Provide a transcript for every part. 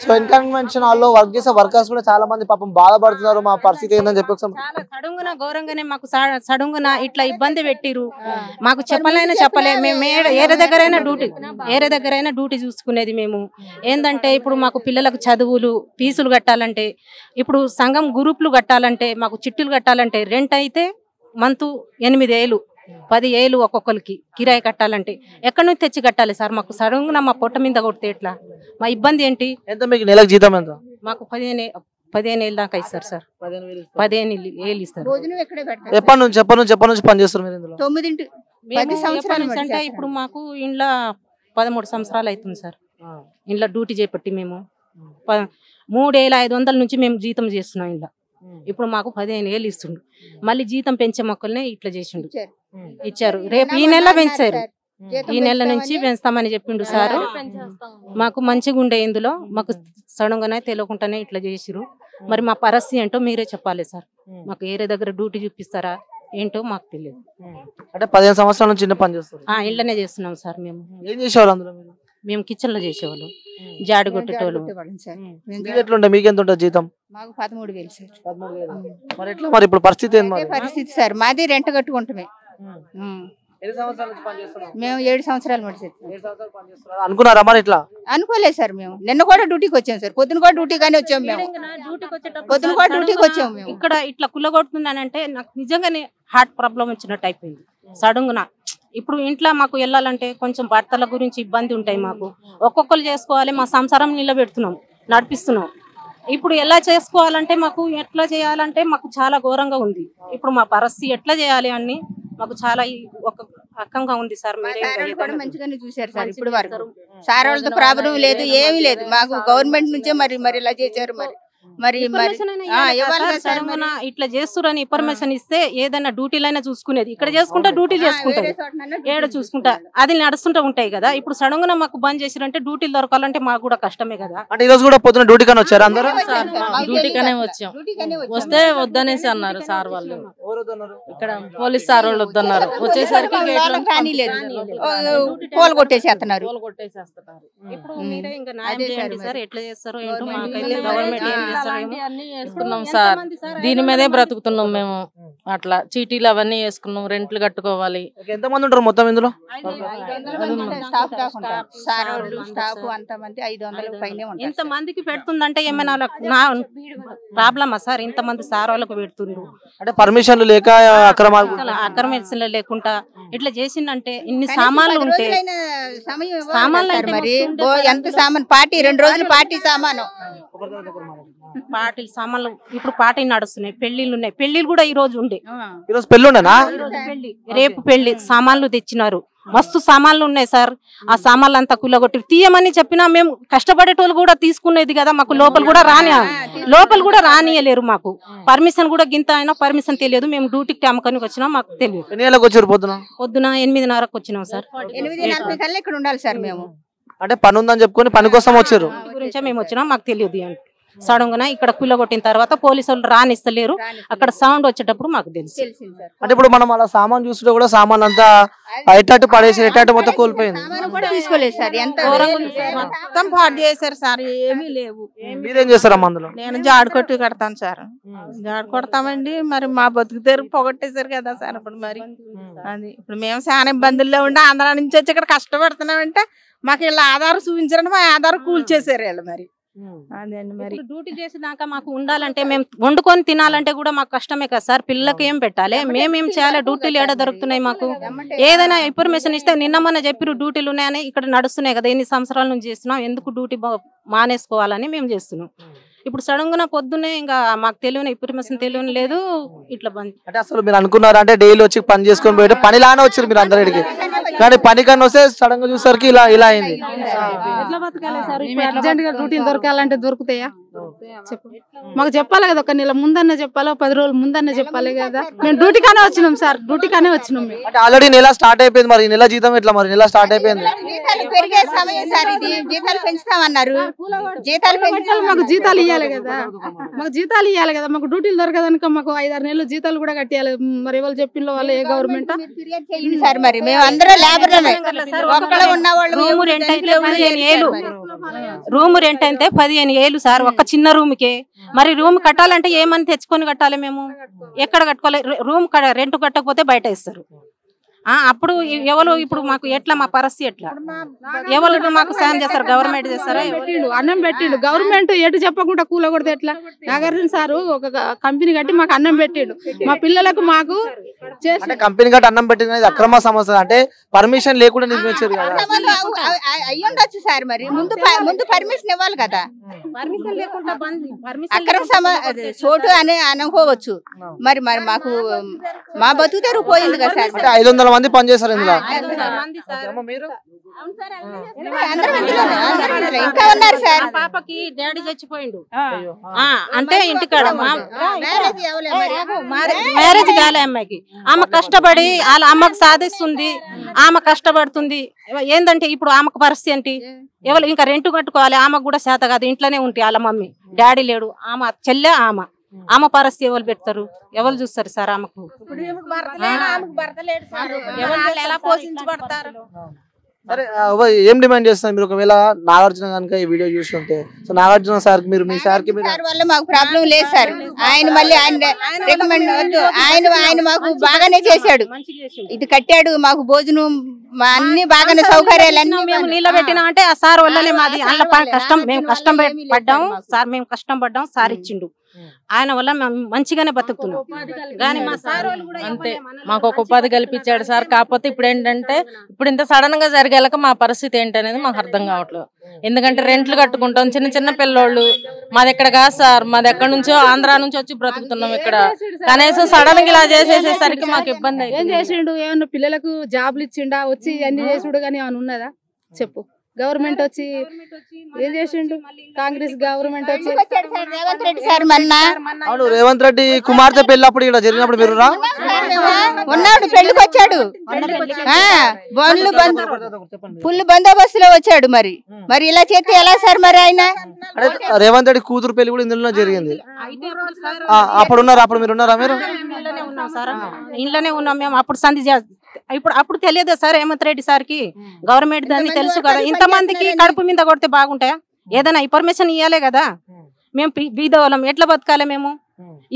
So N Convention హాల్లో work చేసే workers కూడా చాలా మంది పాపం బాధపడుతున్నారు. మా పరిస్థితి ఏందని చెప్పి చాలా సడుంగున ఘోరంగానే మాకు సడుంగున ఇట్లా ఇబ్బంది పెట్టిరు. మాకు చెప్పలే మేము ఏరే దగ్గరైనా డ్యూటీ చూసుకునేది. మేము ఏంటంటే ఇప్పుడు మాకు పిల్లలకు చదువులు ఫీజులు కట్టాలంటే, ఇప్పుడు సంఘం గ్రూపులు కట్టాలంటే, మాకు చిట్టులు కట్టాలంటే, రెంట్ అయితే మంత్ 8,000 10,000 ఒక్కొక్కరికి కిరాయి కట్టాలంటే ఎక్కడి నుంచి తెచ్చి కట్టాలి సార్? మాకు సడన్గా మా పొట్ట మీద కొడితే ఎట్లా? మా ఇబ్బంది ఏంటి? ఎంత మీకు నెలకు జీతం ఎంత? మాకు 15,000 దాకా ఇస్తారు సార్. 15,000 ఇస్తారు. ఎప్పటి నుంచి పని చేస్తారు మీరు ఇందులో? 9 సంవత్సరాలు అంటే ఇప్పుడు మాకు ఇంట్లో 13 సంవత్సరాలు అవుతుంది సార్. ఇంట్లో డ్యూటీ చేపట్టి మేము 3,500 నుంచి మేము జీతం చేస్తున్నాం. ఇంట్లో ఇప్పుడు మాకు 15,000 ఇస్తుండు. మళ్ళీ జీతం పెంచే మొక్కల్ని ఇట్లా చేసిండు, ఇచ్చారు. రేపు ఈ నెల పెంచారు, ఈ నెల నుంచి పెంచుతామని చెప్పిండు సారు. మాకు మంచిగా ఉండే ఇందులో మాకు సడన్గానే తెలియకుండానే ఇట్లా చేసిరు. మరి మా పరిస్థితి ఏంటో మీరే చెప్పాలి సార్. మాకు ఏరే దగ్గర డ్యూటీ చూపిస్తారా ఏంటో మాకు తెలియదు. అంటే 15 సంవత్సరాల నుంచి చిన్న పని చేస్తారు. ఇళ్ళనే చేస్తున్నాం సార్. మేము ఏం చేసేవాళ్ళు అందులో? మేము కిచెన్ లో చేసేవాళ్ళం, జాడి కొట్టేటోళ్ళు. మీకు ఎంత ఉంటుంది జీతం? మాకు 13,000 సార్. 13,000. మరి ఎట్లా మరి ఇప్పుడు పరిస్థితి ఏంది? పరిస్థితి సార్ మాది రెంట్ కట్టుకుంటామే. మేము 7 సంవత్సరాలు అనుకున్నారా మరి ఇట్లా? అనుకోలేదు సార్. మేము నిన్న కూడా డ్యూటీకి వచ్చాం సార్. పొద్దున కూడా డ్యూటీగానే వచ్చాము. మేము పొద్దున కూడా డ్యూటీకి వచ్చాము. మేము ఇక్కడ ఇట్లా కుల్లగొడుతుందనంటే నాకు నిజంగానే హార్ట్ ప్రాబ్లం వచ్చినట్టు అయిపోయింది సడన్గా. ఇప్పుడు ఇంట్లో మాకు వెళ్ళాలంటే కొంచెం భర్తల గురించి ఇబ్బంది ఉంటాయి. మాకు ఒక్కొక్కరు చేసుకోవాలి, మా సంసారం నిలబెడుతున్నాం, నడిపిస్తున్నాం. ఇప్పుడు ఎలా చేసుకోవాలంటే మాకు ఎట్లా చేయాలంటే మాకు చాలా ఘోరంగా ఉంది. ఇప్పుడు మా పరిస్థితి ఎట్లా చేయాలి అని మాకు చాలా ఒక రకంగా ఉంది సార్. మంచిగానే చూసారు సార్. ఇప్పుడు వరకు సార్ వాళ్ళతో ప్రాబ్లం లేదు, ఏమీ లేదు. మాకు గవర్నమెంట్ నుంచే మరి ఇలా చేశారు. మరి ఇట్లా చేస్తురని ఇన్ఫర్మేషన్ ఇస్తే ఏదైనా డ్యూటీలైనా చూసుకునేది. ఇక్కడ చేసుకుంటా డ్యూటీలు చేసుకుంటారు, ఏడ చూసుకుంటా అది నడుస్తుంటూ ఉంటాయి కదా. ఇప్పుడు సడన్ గా మాకు బంద్ చేసిరంటే డ్యూటీలు దొరకాలంటే మాకు కూడా కష్టమే కదా. అంటే ఈ రోజు కూడా పొద్దున డ్యూటీ కనే వచ్చారు అందరూ? డ్యూటీకనే వచ్చాం. వస్తే వద్దనేసి అన్నారు సార్ వాళ్ళు. ఇక్కడ పోలీస్ సార్ వాళ్ళు వద్దన్నారు. వచ్చేసరికి పోల్ కొట్టేసేస్తున్నారు. ఇప్పుడు మీరే ఇంకా న్యాయం చేయండి సార్. ఎట్లా చేస్తారో ఏంటో మాకైతే గవర్నమెంట్ అన్ని వేసుకున్నాం సార్. దీని మీదే బ్రతుకుతున్నాం మేము. అట్లా చీటీలు అవన్నీ వేసుకున్నాం, రెంట్లు కట్టుకోవాలి. ఎంత మంది ఉంటారు మొత్తం ఇందులో? ఇంత మందికి పెడుతుందంటే ఏమైనా ప్రాబ్లమా సార్? ఇంత మంది సార్ వాళ్ళకు పెడుతుండ్రు అంటే పర్మిషన్లు లేక అక్రమేషన్లు లేకుండా ఇట్లా చేసిందంటే ఇన్ని సామాన్లు ఉంటే సామాన్లు ఎంత సామాన్ పార్టీ 2 రోజులు పార్టీ సామాను పార్టీలు సామాన్లు ఇప్పుడు పార్టీ నడుస్తున్నాయి. పెళ్లిళ్ళు ఉన్నాయి. పెళ్లిళ్ళు కూడా ఈ రోజు ఉండే. రేపు పెళ్లి సామాన్లు తెచ్చినారు. మస్తు సామాన్లు ఉన్నాయి సార్. ఆ సామాన్లు అంతా కుల్లగొట్టి తీయమని చెప్పినా మేము కష్టపడేటోళ్ళు కూడా తీసుకునేది కదా. మాకు లోపల కూడా రానియలేరు. మాకు పర్మిషన్ కూడా గింత అయినా పర్మిషన్ తెలియదు. మేము డ్యూటీకి అమ్మకానికి వచ్చినాం, మాకు తెలియదు. పొద్దున 8:30కు వచ్చినాం సార్. 8:40 కల్లా ఇక్కడ ఉండాలి సార్. మేము అంటే పని ఉందని చెప్పుకొని పని కోసం వచ్చారు. గురించే మేము వచ్చినాం, మాకు తెలియదు అని సడన్ గా ఇక్కడ కుల్లగొట్టిన తర్వాత పోలీసులు రానిస్తలేరు. అక్కడ సౌండ్ వచ్చేటప్పుడు మాకు తెలుసు. అంటే ఇప్పుడు మనం అలా సామాన్ చూస్తుంటే కూడా సామాన్ అంతా ఎట్టు పడేసి ఎట్టు మొత్తం కోల్పోయింది. తీసుకోలేదు సార్. ఎంత మొత్తం పాడు చేశారు సార్. ఏమీ లేవు. మీరేం చేస్తారమ్మా అందులో? నేను జాడు కొట్టి కడతాను సార్. జాడు కొడతామండి. మరి మా బతుకు తెరు పొగట్టేశారు కదా సార్. ఇప్పుడు మరి అది ఇప్పుడు మేము చాలా ఇబ్బందుల్లో ఉండి ఆంధ్ర నుంచి వచ్చి ఇక్కడ కష్టపడుతున్నామంటే మాకు ఇలా ఆధారం చూపించారంటే మా ఆధారం కూల్చేసారు వీళ్ళు. మరి అదండి. మరి డ్యూటీ చేసేదాకా మాకు ఉండాలంటే మేము వండుకొని తినాలంటే కూడా మాకు కష్టమే కదా సార్. పిల్లలకి ఏం పెట్టాలి, మేమేం చేయాలి? డ్యూటీలు ఏడ దొరుకుతున్నాయి మాకు? ఏదైనా ఇన్ఫర్మేషన్ ఇస్తే నిన్న మొన్న చెప్పిరు డ్యూటీలు ఉన్నాయని. ఇక్కడ నడుస్తున్నాయి కదా, ఎన్ని సంవత్సరాల నుంచి చేస్తున్నాం, ఎందుకు డ్యూటీ మానేసుకోవాలని మేము చేస్తున్నాం. ఇప్పుడు సడన్ గా పొద్దున్నే ఇంకా మాకు తెలియని ఇన్ఫర్మేషన్ తెలియని లేదు. ఇట్లా బంద్. అంటే అసలు మీరు అనుకున్నారా అంటే డైలీ వచ్చి పని చేసుకొని పోయి పనిలానే వచ్చారు మీరు అందరికి, కానీ పని కన్నా వస్తే సడన్ గా చూసేసరికి ఇలా అయింది. డ్యూటీలు దొరకాలంటే దొరుకుతాయా? చెప్పు మాకు చెప్పాలి కదా, ఒక నెల ముందన్న చెప్పాలి, 10 రోజులు ముందన్న చెప్పాలి కదా. మేము డ్యూటీకానే వచ్చినాం సార్, డ్యూటీకానే వచ్చినాం మేము. అంటే ఆల్రెడీ నెల స్టార్ట్ అయిపోయింది, మరి నెల జీతం ఎట్లా? మరి నెల స్టార్ట్ అయిపోయింది, జీతాలు పెరిగే సమయం సార్ ఇది. జీతాలు పెంచుతామన్నారు, జీతాలు పెంచాలి, మాకు జీతాలు ఇవ్వాలి కదా, మాకు జీతాలు ఇవ్వాలి కదా. మాకు డ్యూటీలు దొరకదనుక మాకు 5-6 నెలలు జీతాలు కూడా కట్టియాలి. మరి ఎవరు చెప్పిందో వాళ్ళు, ఏ గవర్నమెంట్ సార్. మరి మేము అందరూ లేబర్లమే, ఒక్కడ ఉన్న వాళ్ళు. రూమ్ రెంట్ అయితే 15 ఏళ్ళు, రూమ్ రెంట్ అయితే 15 ఏళ్ళు సార్, ఒక్క చిన్న రూమ్ కే. మరి రూమ్ కట్టాలంటే ఏమని తెచ్చుకొని కట్టాలి మేము? ఎక్కడ కట్టుకోవాలి? రూమ్ రెంట్ కట్టకపోతే బయట ఇస్తారు. అప్పుడు ఎవరు ఇప్పుడు మాకు ఎట్లా? మా పరిస్థితి ఎట్లా? ఎవరు మాకు సాయం చేస్తారు? గవర్నమెంట్ చేస్తారా? అన్నం పెట్టిండు గవర్నమెంట్, ఎటు చెప్పకుండా కూల కొడితే ఎట్లా? నాగార్జున సారు ఒక కంపెనీ కట్టి మాకు అన్నం పెట్టిండు, మా పిల్లలకు మాకు అంటే కంపెనీ కట్టి అన్నం పెట్టినది అక్రమ సమస్య. అంటే పర్మిషన్ లేకుండా నిర్మించారు కదా. అయ్యుండొచ్చు సార్, మరి ముందు పర్మిషన్ ఇవ్వాలి కదా. పర్మిషన్ లేకుండా అక్రమ చోటు అని అనుకోవచ్చు. మరి మాకు మా బతుకు తెరువు పోయింది కదా సార్. 500 మంది పనిచేస్తారు ఇందులో. ఇంకా ఉన్నారు సార్. పాపకి డాడీ చచ్చిపోయిండు, అంటే ఇంటికాడ మ్యారేజ్ కాలే అమ్మాయికి. ఆమె కష్టపడి వాళ్ళ అమ్మకు సాధిస్తుంది, ఆమె కష్టపడుతుంది. ఏందంటే ఇప్పుడు ఆమెకు పరిస్థితి ఏంటి? ఎవరు ఇంకా రెంట్ కట్టుకోవాలి, ఆమెకు కూడా చేత కాదు, ఇంట్లోనే ఉంటుంది వాళ్ళ మమ్మీ. డాడీ లేడు, ఆమె చెల్లె, ఆమె పరిస్థితి ఎవరు పెడతారు? ఎవరు చూస్తారు సార్? ఆమెకు ఎలా పోషించబడతారు? సరే, ఏం డిమాండ్ చేస్తున్నారు మీరు? ఒకవేళ నాగార్జున కనుక ఈ వీడియో చూస్తుంటే, సో నాగార్జున సార్ కి మీరు, మీ సార్ కి వల్ల మాకు ప్రాబ్లం లేదు సార్. ఆయన మళ్ళీ ఆయన రికమెండ్ వద్దు, ఆయన మాకు బాగానే చేశాడు, ఇది కట్టాడు, మాకు భోజనం అన్ని బాగానే సౌకర్యాలన్నీ మేము నిలబెట్టినా అంటే ఆ సార్ వల్లనే మాది. అందులో కష్టం, మేము కష్టం పడ్డాం సార్, మేము కష్టం పడ్డాం, సార్ ఇచ్చిండు. ఆయన వల్ల మేము మంచిగానే బతుకుతున్నాం. కానీ మా సార్ వాళ్ళు కూడా అంతే, మాకు ఒక ఉపాధి కల్పించాడు సార్. కాకపోతే ఇప్పుడు ఏంటంటే, ఇప్పుడు ఇంత సడన్ గా జరిగేలాక మా పరిస్థితి ఏంటనేది మాకు అర్థం కావట్లేదు. ఎందుకంటే రెంట్లు కట్టుకుంటాం, చిన్న చిన్న పిల్లోళ్ళు. మాది ఎక్కడ కాదు సార్, మాది ఎక్కడి నుంచో ఆంధ్రా నుంచి వచ్చి బ్రతుకుతున్నాం ఇక్కడ. కనీసం సడన్ గా ఇలా చేసేసేసరికి మాకు ఇబ్బంది. ఏం చేసిండు? ఏమన్నా పిల్లలకు జాబ్లు ఇచ్చిండా? వచ్చి అన్ని చేసుడు కానీ ఏమైనా ఉన్నదా చెప్పు? గవర్నమెంట్ వచ్చి ఏం చేసిండు? కాంగ్రెస్ గవర్నమెంట్ వచ్చి రేవంత్ రెడ్డి సార్ మొన్న రేవంత్ రెడ్డి కుమార్తె పెళ్ళప్పుడు ఇక్కడ జరిగినప్పుడు మీరు ఉన్నాడు, పెళ్లికి వచ్చాడు, ఫుల్ బందోబస్తులో వచ్చాడు. మరి ఇలా చేస్తే ఎలా సార్? మరి ఆయన రేవంత్ రెడ్డి కూతురు పెళ్లి కూడా ఇందులో జరిగింది. అప్పుడు ఉన్నారు, అప్పుడు మీరు ఉన్నారా? మీరు ఇంట్లోనే ఉన్నాం మేము. అప్పుడు సంధి అప్పుడు తెలియదు సార్ రేవంత్ రెడ్డి సార్ కి, గవర్నమెంట్ దాన్ని తెలుసు కదా. ఇంతమందికి కడుపు మీద కొడితే బాగుంటాయా? ఏదైనా ఇన్ఫర్మేషన్ ఇవ్వాలి కదా. మేము బీదవాళ్ళం, ఎట్లా బతకాలి మేము?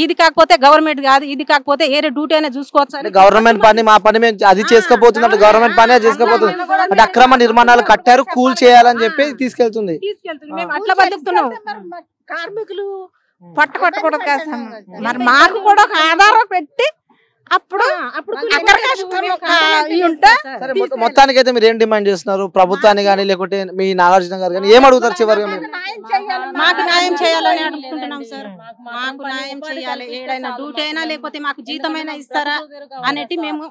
ఇది కాకపోతే గవర్నమెంట్ కాదు, ఇది కాకపోతే ఏరే డ్యూటీ అయినా చూసుకోవచ్చు. గవర్నమెంట్ పని, మా పని మేము అది చేసుకోపోతున్నట్టు గవర్నమెంట్ పని చేసుకోపోతుంది. అంటే అక్రమ నిర్మాణాలు కట్టారు, కూల్ చేయాలని చెప్పి తీసుకెళ్తుంది. మేము అట్లా బతుకుతున్నాం. కార్మికులు పట్టుకొట్టకూడదు కదా. మరి మాకు కూడా ఒక ఆధారం పెట్టి అప్పుడు మొత్తానికి అయితే మీరు ఏం డిమాండ్ చేస్తున్నారు ప్రభుత్వాన్ని కానీ, లేకుంటే మీ నాగార్జున గారు కానీ ఏం అడుగుతారు చివరిగా? మీరు మాకు న్యాయం చేయాలని అడుగుతుంటున్నాం సార్. మాకు న్యాయం చేయాలి, ఏడైనా డ్యూటీ అయినా లేకపోతే మాకు జీతమైనా ఇస్తారా అనేటి మేము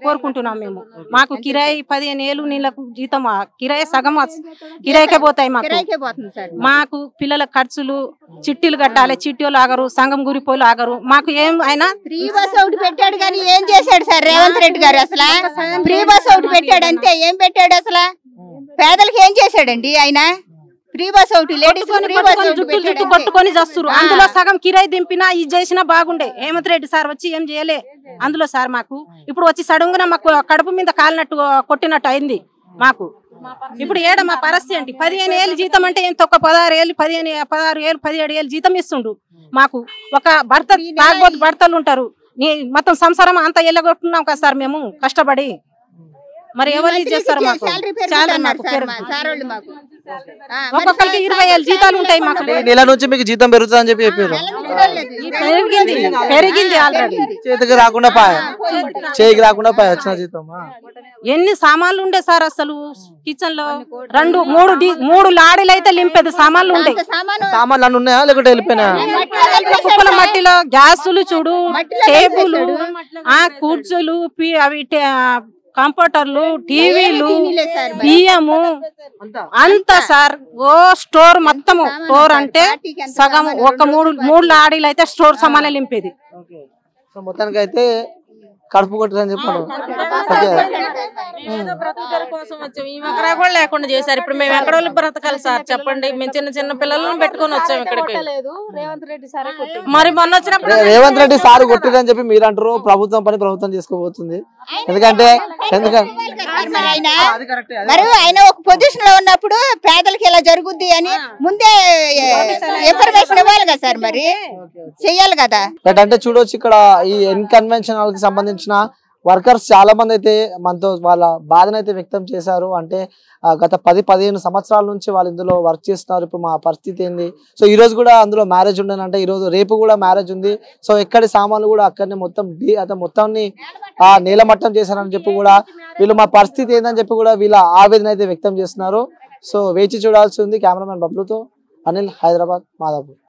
కోరుకుంటున్నాం. మేము మాకు కిరాయి 15 ఏళ్ళు నీళ్ళకు జీతం, కిరాయి సగం కిరాయికే పోతాయి. మాకు పిల్లల ఖర్చులు, చిట్టీలు కట్టాలి, చిట్టీలు ఆగరు, సంఘం గురిపోలు ఆగరు. మాకు ఏం అయినా ఫ్రీ బస్ ఒకటి పెట్టాడు కానీ ఏం చేశాడు సార్ రేవంత్ రెడ్డి గారు? అసలు ఫ్రీ బస్ ఒకటి పెట్టాడు అంతే, ఏం పెట్టాడు అసలు? పేదలకు ఏం చేశాడండి ఆయన? ఫ్రీ బస్ ఒకటి, లేడీస్ జుట్టు కొట్టుకొని చేస్తారు. అందులో సగం కిరాయి దింపినా ఇది చేసినా బాగుండే. హేమంత్ రెడ్డి సార్ వచ్చి ఏం చేయలే అందులో సార్. మాకు ఇప్పుడు వచ్చి సడన్గా మాకు కడుపు మీద కాలినట్టు కొట్టినట్టు అయింది మాకు. ఇప్పుడు ఏడ మా పరిస్థితి ఏంటి? 15 ఏళ్ళు జీతం అంటే ఏం తొక్క 16 ఏళ్ళు, 16 ఏళ్ళు, 17 ఏళ్ళు జీతం ఇస్తుండు మాకు. ఒక భర్త తాగబోతు భర్తలు ఉంటారు, మొత్తం సంసారం అంతా ఎల్లగొట్టున్నాం కదా సార్ మేము కష్టపడి. మరి ఎవరు చేస్తారు? మాకు ఒక్కొక్కరికి 20 ఏళ్ళు జీతాలు ఉంటాయి. మాకు నెల నుంచి మీకు జీతం పెరుగుతుందని చెప్పి చెప్పారు. పెరిగింది ఆల్రెడీ, చేతికి రాకుండా పాయ, చేయికి రాకుండా పాయ వచ్చిన జీతం. ఎన్ని సామాన్లు ఉండే సార్ అసలు కిచెన్ లో? 2-3 లాడీలు అయితే లింపేది సామాన్లు ఉంటాయి. సామాన్లు అన్ని ఉన్నాయా లేకుంటే వెళ్ళిపోయినాయా? కుక్కల మట్టిలో గ్యాసులు చూడు, టేబుల్, కుర్చీలు, అవి కంప్యూటర్లు, టీవీలు, బియ్యము అంతా సార్. ఓ స్టోర్ మొత్తము స్టోర్ అంటే సగం ఒక మూడు లాడీలు అయితే స్టోర్ సమానే నింపేది. సో మొత్తానికి అయితే కడుపు కొట్టని చెప్పాను. బ్రతుకుతారు కోసం వచ్చాం. ఈ ఎకరా కూడా లేకుండా చేశారు. ఇప్పుడు మేము ఎక్కడ బ్రతకాలి సార్ చెప్పండి? మేము చిన్న చిన్న పిల్లలను పెట్టుకొని వచ్చాం ఇక్కడికి. రేవంత్ రెడ్డి సార్ మరి మొన్న వచ్చినప్పుడు రేవంత్ రెడ్డి సార్ కొట్టిరని చెప్పి మీరు అంటారు. ప్రభుత్వం పని ప్రభుత్వం చేసుకోబోతుంది. ఎందుకంటే మరి ఆయన ఒక పొజిషన్ లో ఉన్నప్పుడు పేదలకి ఇలా జరుగుద్ది అని ముందే ఇన్ఫర్మేషన్ ఇవ్వాలి కదా సార్, మరి చెయ్యాలి కదా. అంటే చూడొచ్చు ఇక్కడ ఈ ఇన్కన్వెన్షన్ కి సంబంధించిన వర్కర్స్ చాలా మంది అయితే మనతో వాళ్ళ బాధను అయితే వ్యక్తం చేశారు. అంటే గత 10-15 సంవత్సరాల నుంచి వాళ్ళు ఇందులో వర్క్ చేస్తున్నారు. ఇప్పుడు మా పరిస్థితి ఏంది? సో ఈ రోజు కూడా అందులో మ్యారేజ్ ఉండనంటే ఈ రోజు రేపు కూడా మ్యారేజ్ ఉంది. సో ఎక్కడి సామాన్లు కూడా అక్కడనే మొత్తాన్ని నీలమట్టం చేశారని చెప్పి కూడా వీళ్ళు మా పరిస్థితి ఏందని చెప్పి కూడా వీళ్ళ ఆవేదన అయితే వ్యక్తం చేస్తున్నారు. సో వేచి చూడాల్సి ఉంది. కెమెరామెన్ బబ్లుతో అనిల్, హైదరాబాద్, మాదాపూర్.